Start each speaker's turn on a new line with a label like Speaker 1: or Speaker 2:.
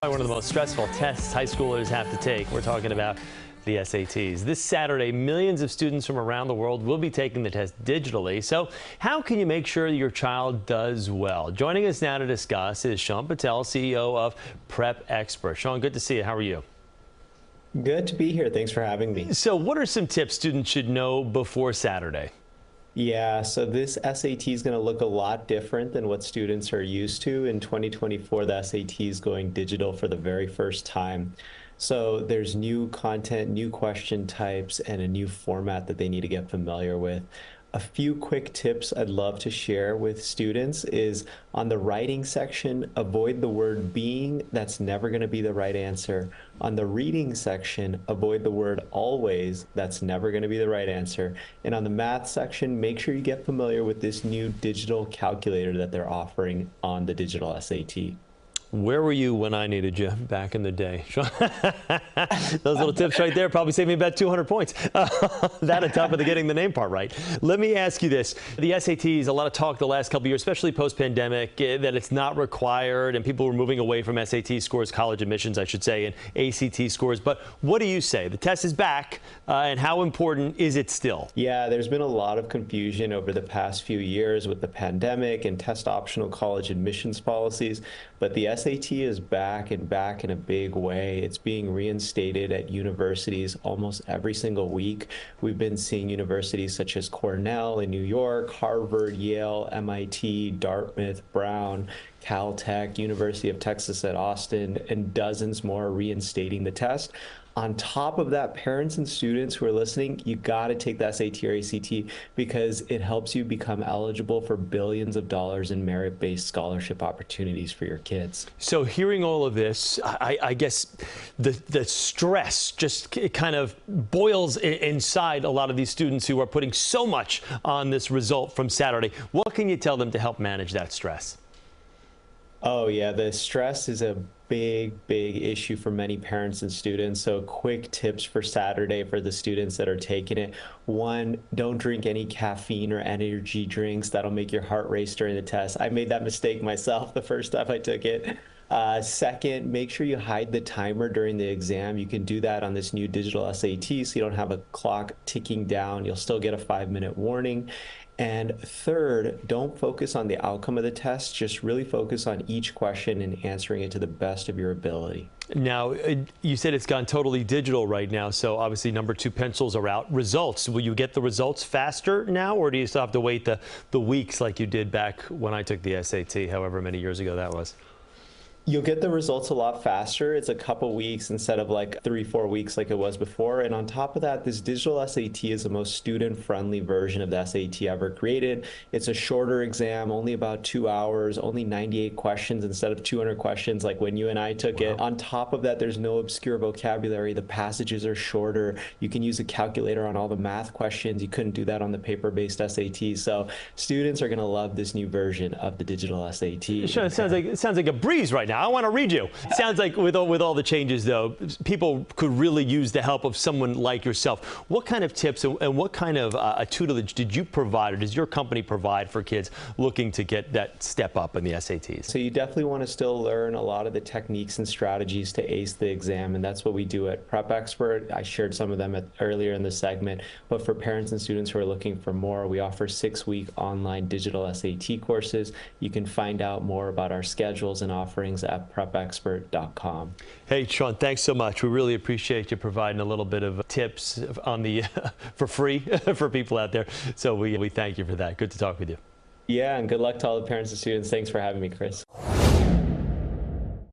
Speaker 1: One of the most stressful tests high schoolers have to take. We're talking about the SATs. This Saturday, millions of students from around the world will be taking the test digitally. So how can you make sure your child does well? Joining us now to discuss is Sean Patel, CEO of Prep Expert. Sean, good to see you. How are you?
Speaker 2: Good to be here. Thanks for having me.
Speaker 1: So what are some tips students should know before Saturday?
Speaker 2: Yeah, so this SAT is going to look a lot different than what students are used to. In 2024, the SAT is going digital for the very first time. So there's new content, new question types, and a new format that they need to get familiar with. A few quick tips I'd love to share with students is on the writing section, avoid the word being. That's never going to be the right answer. On the reading section, avoid the word always. That's never going to be the right answer. And on the math section, make sure you get familiar with this new digital calculator that they're offering on the digital SAT.
Speaker 1: Where were you when I needed you back in the day? Those little tips right there probably saved me about 200 points. That on top of getting the name part right. Let me ask you this. The SATs, a lot of talk the last couple of years, especially post-pandemic, that it's not required and people were moving away from SAT scores, college admissions, I should say, and ACT scores. But what do you say? The test is back, and how important is it still?
Speaker 2: Yeah, there's been a lot of confusion over the past few years with the pandemic and test optional college admissions policies, but the SAT is back and back in a big way. It's being reinstated at universities almost every single week. We've been seeing universities such as Cornell in New York, Harvard, Yale, MIT, Dartmouth, Brown, Caltech, University of Texas at Austin, and dozens more reinstating the test. On top of that, parents and students who are listening, you got to take the SAT or ACT because it helps you become eligible for billions of dollars in merit-based scholarship opportunities for your kids.
Speaker 1: So hearing all of this, I guess the stress just kind of boils inside a lot of these students who are putting so much on this result from Saturday. What can you tell them to help manage that stress?
Speaker 2: Oh yeah, the stress is a big issue for many parents and students. So quick tips for Saturday for the students that are taking it. One, don't drink any caffeine or energy drinks. That'll make your heart race during the test. I made that mistake myself the first time I took it. Second, make sure you hide the timer during the exam. You can do that on this new digital SAT so you don't have a clock ticking down. You'll still get a 5-minute warning. And third, don't focus on the outcome of the test. Just really focus on each question and answering it to the best of your ability.
Speaker 1: Now, you said it's gone totally digital right now, so obviously number 2 pencils are out. Results, will you get the results faster now, or do you still have to wait the weeks like you did back when I took the SAT, however many years ago that was?
Speaker 2: You'll get the results a lot faster. It's a couple weeks instead of like 3-4 weeks like it was before. And on top of that, this digital SAT is the most student-friendly version of the SAT ever created. It's a shorter exam, only about 2 hours, only 98 questions instead of 200 questions like when you and I took it. On top of that, there's no obscure vocabulary. The passages are shorter. You can use a calculator on all the math questions. You couldn't do that on the paper-based SAT. So students are going to love this new version of the digital SAT.
Speaker 1: Sure, it sounds like a breeze right now. I want to read you. It sounds like with all the changes, though, people could really use the help of someone like yourself. What kind of tips and what kind of a tutelage did you provide, or does your company provide for kids looking to get that step up in the SATs?
Speaker 2: So you definitely want to still learn a lot of the techniques and strategies to ace the exam, and that's what we do at Prep Expert. I shared some of them earlier in the segment, but for parents and students who are looking for more, we offer 6-week online digital SAT courses. You can find out more about our schedules and offerings at prepexpert.com.
Speaker 1: Hey, Sean, thanks so much. We really appreciate you providing a little bit of tips on the for free for people out there. So we thank you for that. Good to talk with you.
Speaker 2: Yeah, and good luck to all the parents and students. Thanks for having me, Chris.